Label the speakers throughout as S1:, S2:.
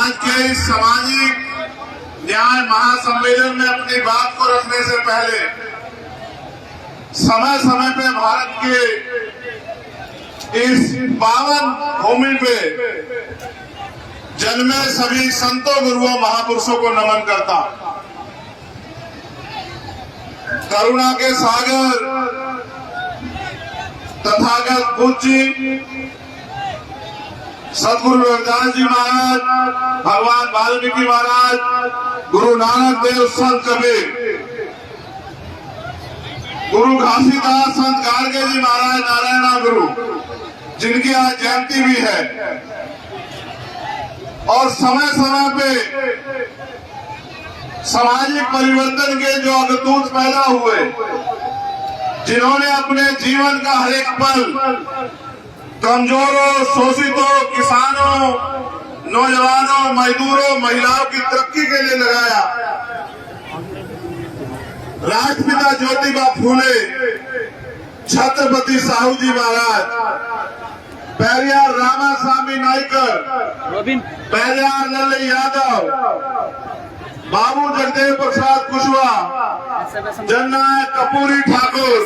S1: आज के इस सामाजिक न्याय महासम्मेलन में अपनी बात को रखने से पहले समय समय पे भारत के इस पावन भूमि पे जन्मे सभी संतों गुरुओं महापुरुषों को नमन करता हूं। करुणा के सागर तथागत बुद्ध जी, सदगुरु रविदास जी महाराज, भगवान वाल्मीकि महाराज, गुरु नानक देव, संत कबीर, गुरु घासीदास, संत गाडगे जी महाराज, नारायणा गुरु, जिनकी आज जयंती भी है। और समय समय पे सामाजिक परिवर्तन के जो अग्रदूत पैदा हुए, जिन्होंने अपने जीवन का हर एक पल कमजोरों, शोषितों, किसानों, नौजवानों, मजदूरों, महिलाओं की तरक्की के लिए लगाया। राष्ट्रपिता ज्योतिबा फूले, छत्रपति साहू जी महाराज, पेरियार रामास्वामी नायकर, पेरियार लल्लू यादव, बाबू जगदेव प्रसाद कुशवाहा, जननायक कपूरी ठाकुर,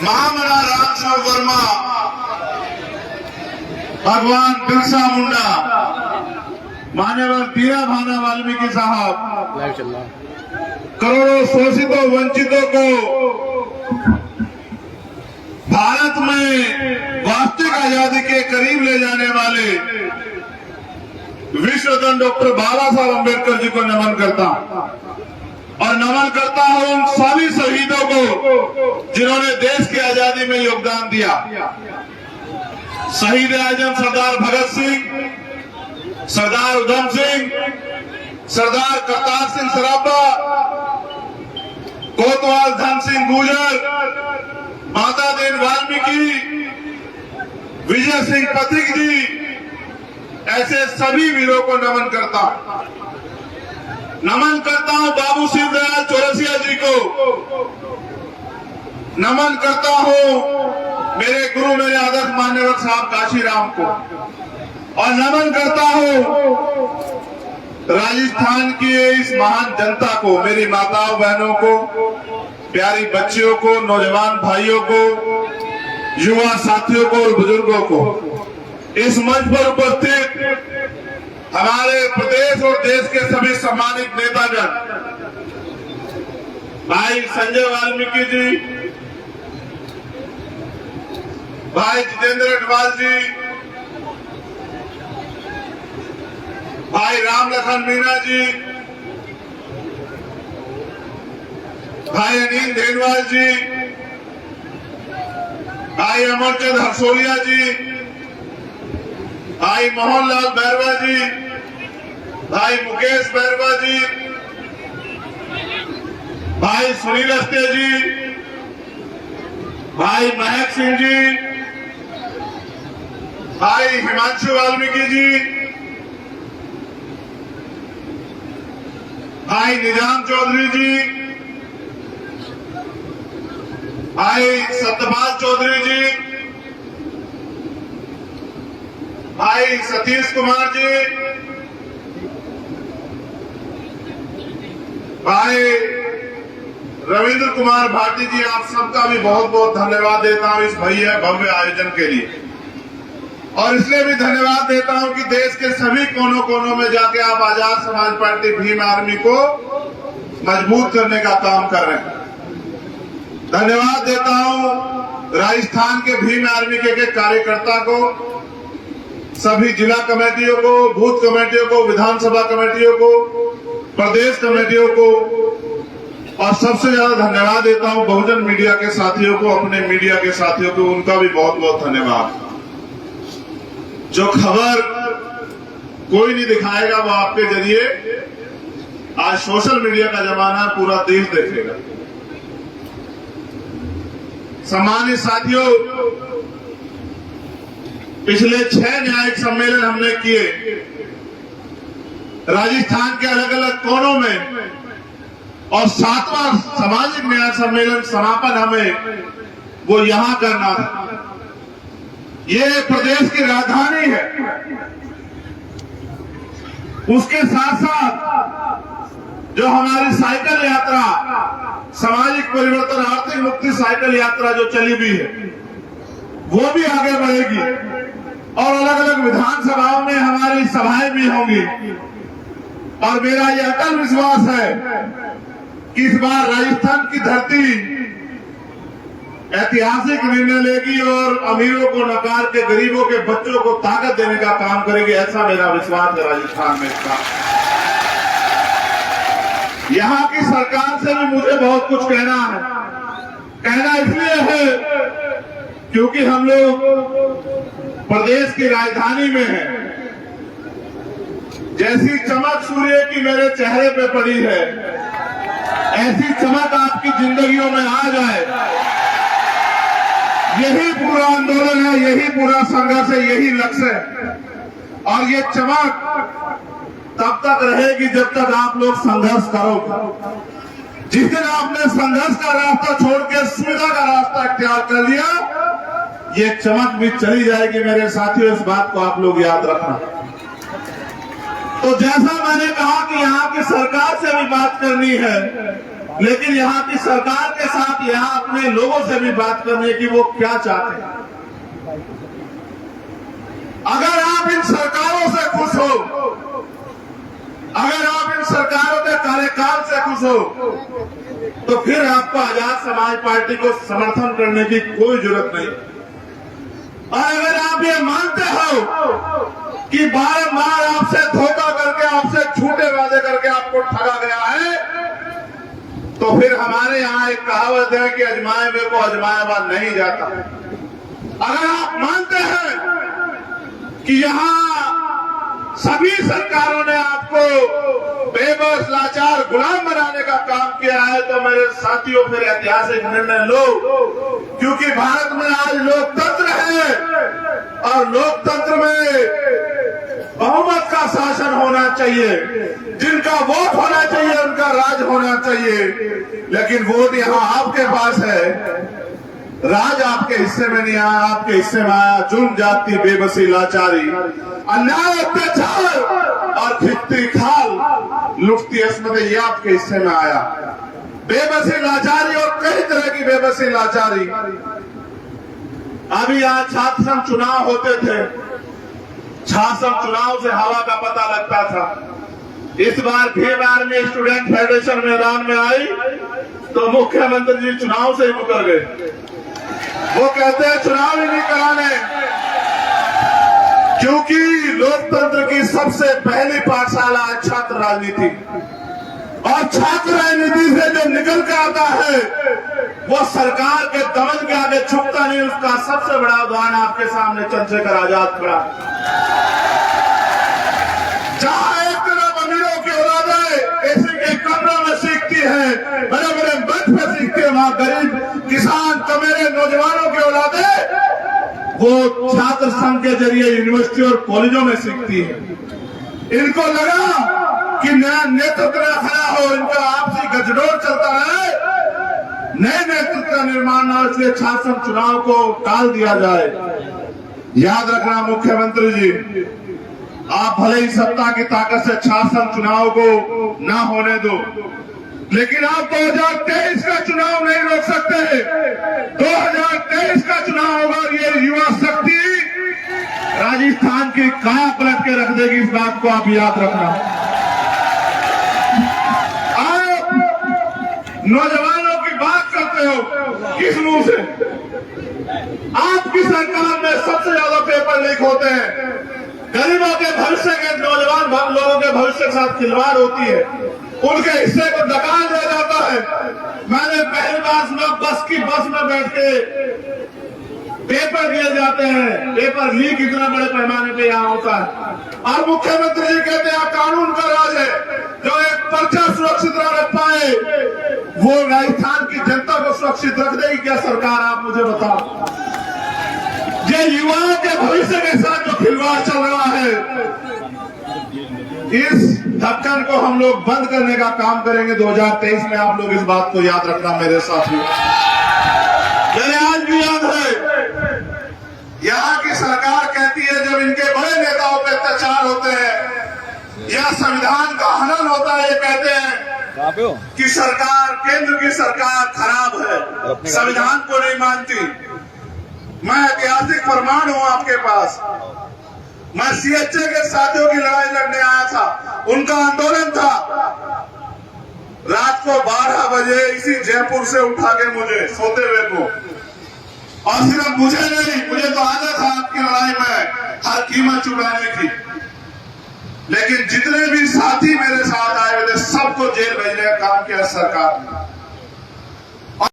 S1: महामना रामस्वरूप वर्मा, भगवान बिरसा मुंडा, मान्यवर पीरा भाना वाल्मीकि साहब, करोड़ों शोषितों, वंचितों को भारत में वास्तविक आजादी के करीब ले जाने वाले विश्वरत्न डॉक्टर बाबा साहब अम्बेडकर जी को नमन करता हूं। और नमन करता हूं उन सभी शहीदों को जिन्होंने देश की आजादी में योगदान दिया। शहीद आजम सरदार भगत सिंह, सरदार उधम सिंह, सरदार करतार सिंह सराभा, कोतवाल धन सिंह गुर्जर, माता दीन वाल्मीकि, विजय सिंह पथिक जी, ऐसे सभी वीरों को नमन करता हूं। नमन करता हूं बाबू शिव दयाल चौरसिया जी को, नमन करता हूं मेरे गुरु, मेरे आदर्श मान्यवर साहब काशीराम को, और नमन करता हूं राजस्थान की इस महान जनता को, मेरी माताओं बहनों को, प्यारी बच्चियों को, नौजवान भाइयों को, युवा साथियों को और बुजुर्गों को। इस मंच पर उपस्थित हमारे प्रदेश और देश के सभी सम्मानित नेतागण, भाई संजय वाल्मीकि जी, भाई जितेंद्र अडवाल जी, भाई राम लखन मीणा जी, भाई अनिल देनवाल जी, भाई अमरचंद हरसोलिया जी, भाई मोहनलाल बैरवा जी, भाई मुकेश बैरवा जी, भाई सुनील अस्ते जी, भाई महक सिंह जी, भाई हिमांशु वाल्मीकि जी, भाई निजाम चौधरी जी, भाई सत्यपाल चौधरी जी, भाई सतीश कुमार जी, भाई रविंद्र कुमार भाटी जी, आप सबका भी बहुत बहुत धन्यवाद देता हूं इस भव्य आयोजन के लिए। और इसलिए भी धन्यवाद देता हूं कि देश के सभी कोनों कोनों में जाके आप आजाद समाज पार्टी भीम आर्मी को मजबूत करने का काम कर रहे हैं। धन्यवाद देता हूं राजस्थान के भीम आर्मी के कार्यकर्ता को, सभी जिला कमेटियों को, बूथ कमेटियों को, विधानसभा कमेटियों को, प्रदेश कमेटियों को, और सबसे ज्यादा धन्यवाद देता हूं बहुजन मीडिया के साथियों को, अपने मीडिया के साथियों को, उनका भी बहुत बहुत धन्यवाद। जो खबर कोई नहीं दिखाएगा वो आपके जरिए, आज सोशल मीडिया का जमाना, पूरा देश देखेगा। सम्मानित साथियों, पिछले 6 न्यायिक सम्मेलन हमने किए राजस्थान के अलग अलग कोनों में, और 7वां सामाजिक न्याय सम्मेलन समापन हमें वो यहां करना था। ये प्रदेश की राजधानी है, उसके साथ साथ जो हमारी साइकिल यात्रा, सामाजिक परिवर्तन आर्थिक मुक्ति साइकिल यात्रा जो चली हुई है, वो भी आगे बढ़ेगी और अलग अलग विधानसभाओं में हमारी सभाएं भी होंगी। और मेरा यह अटल विश्वास है कि इस बार राजस्थान की धरती ऐतिहासिक निर्णय लेगी और अमीरों को नकार के गरीबों के बच्चों को ताकत देने का काम करेगी। ऐसा मेरा विश्वास है राजस्थान में इसका। यहाँ की सरकार से भी मुझे बहुत कुछ कहना है। कहना इसलिए है क्योंकि हम लोग प्रदेश की राजधानी में हैं। जैसी चमक सूर्य की मेरे चेहरे पे पड़ी है, ऐसी चमक आपकी जिंदगियों में आ जाए। यही पूरा आंदोलन है, यही पूरा संघर्ष है, यही लक्ष्य है। और ये चमक तब तक रहेगी जब तक आप लोग संघर्ष करोगे। जिस दिन आपने संघर्ष का रास्ता छोड़ के सुविधा का रास्ता इख्तियार कर लिया, ये चमक भी चली जाएगी मेरे साथियों। इस बात को आप लोग याद रखना। तो जैसा मैंने कहा कि यहाँ की सरकार से भी बात करनी है, लेकिन यहाँ की सरकार के साथ यहाँ अपने लोगों से भी बात करनी है कि वो क्या चाहते हैं। अगर आप इन सरकारों से खुश हो, अगर आप इन सरकारों के कार्यकाल से खुश हो, तो फिर आपको आजाद समाज पार्टी को समर्थन करने की कोई जरूरत नहीं। और अगर आप ये मानते हो कि बारंबार आपसे धोखा करके, आपसे झूठे वादे करके आपको ठगा गया है, तो फिर हमारे यहाँ एक कहावत है कि अजमाए हुए को अजमाया हुआ नहीं जाता। अगर आप मानते हैं कि यहाँ सभी सरकारों ने आपको बेबस, लाचार, गुलाम बनाने का काम किया है, तो मेरे साथियों फिर ऐतिहासिक निर्णय लो। क्योंकि भारत में आज लोकतंत्र है और लोकतंत्र में बहुमत का शासन होना चाहिए। जिनका वोट होना चाहिए उनका राज होना चाहिए। लेकिन वोट यहाँ आपके पास है, राज आपके हिस्से में नहीं आया। आपके हिस्से में आया जुल्म, जाति, बेबसी, लाचारी, अन्याय, अत्याचार और खिचती खाल, लुटती अस्मतें, ये आपके हिस्से में आया। बेबसी, लाचारी और कई तरह की बेबसी, लाचारी। अभी यहाँ छात्र संघ चुनाव होते थे, छात्र संघ चुनाव से हवा का पता लगता था। इस बार भीम आर्मी स्टूडेंट फेडरेशन मैदान में आई तो मुख्यमंत्री जी चुनाव से ही मुकर गए। वो कहते हैं चुनाव ही नहीं कराने, क्योंकि लोकतंत्र की सबसे पहली पाठशाला है छात्र राजनीति। और छात्र राजनीति से जो निकल कर आता है वो सरकार के दमन के आगे झुकता नहीं। उसका सबसे बड़ा उदाहरण आपके सामने चंद्रशेखर आजाद खड़ा। जहां एक तरफ अमीरों की औलादें एसी के कमरों में सीखती है, बड़े बड़े मंच में सीखती है, वहां गरीब किसान, कमेरे नौजवानों की औलादें वो छात्र संघ के जरिए यूनिवर्सिटी और कॉलेजों में सीखती है। इनको लगा कि नया नेतृत्व न खड़ा हो, इनका आपसी गठजोड़ चलता रहे, नए नेतृत्व का निर्माण न हो, इसलिए छात्र संघ चुनाव को टाल दिया जाए। याद रखना मुख्यमंत्री जी, आप भले ही सत्ता की ताकत से छात्र संघ चुनाव को ना होने दो, लेकिन आप 2023 का चुनाव नहीं रोक सकते। 2023 का चुनाव होगा और ये युवा शक्ति राजस्थान की काया पलट के रख देगी। इस बात को आप याद रखना। आप नौजवानों की बात करते हो किस मुंह से? आपकी सरकार में सबसे ज्यादा पेपर लीक होते हैं। गरीबों के भविष्य के, नौजवान लोगों के भविष्य के साथ खिलवाड़ होती है, उनके हिस्से को डका दिया जाता है। मैंने पहली बार सुना बस में बैठ के पेपर दिए जाते हैं। पेपर लीक इतना बड़े पैमाने पे यहाँ होता है और मुख्यमंत्री जी कहते हैं कानून का राज है। जो एक पर्चा सुरक्षित रख पाए वो राजस्थान की जनता को सुरक्षित रख देगी क्या सरकार? आप मुझे बताओ। ये युवाओं के भविष्य के साथ जो खिलवाड़ चल रहा है, इस ढक्कन को हम लोग बंद करने का काम करेंगे 2023 में। आप लोग इस बात को याद रखना मेरे साथियों। मेरे आज भी याद है, यहाँ की सरकार कहती है जब इनके बड़े नेताओं पे अत्याचार होते हैं, या संविधान का हनन होता है। ये कहते हैं कि सरकार, केंद्र की सरकार खराब है, संविधान को नहीं मानती। मैं ऐतिहासिक प्रमाण हूं आपके पास। मैं सीएचए के साथियों की लड़ाई लड़ने आया था, उनका आंदोलन था। रात को 12 बजे इसी जयपुर से उठा के मुझे सोते हुए को, और सिर्फ मुझे नहीं, मुझे तो आदत था आपकी लड़ाई में हर कीमत चुकाने की, लेकिन जितने भी साथी मेरे साथ आए हुए थे सबको जेल भेजने का काम किया सरकार ने।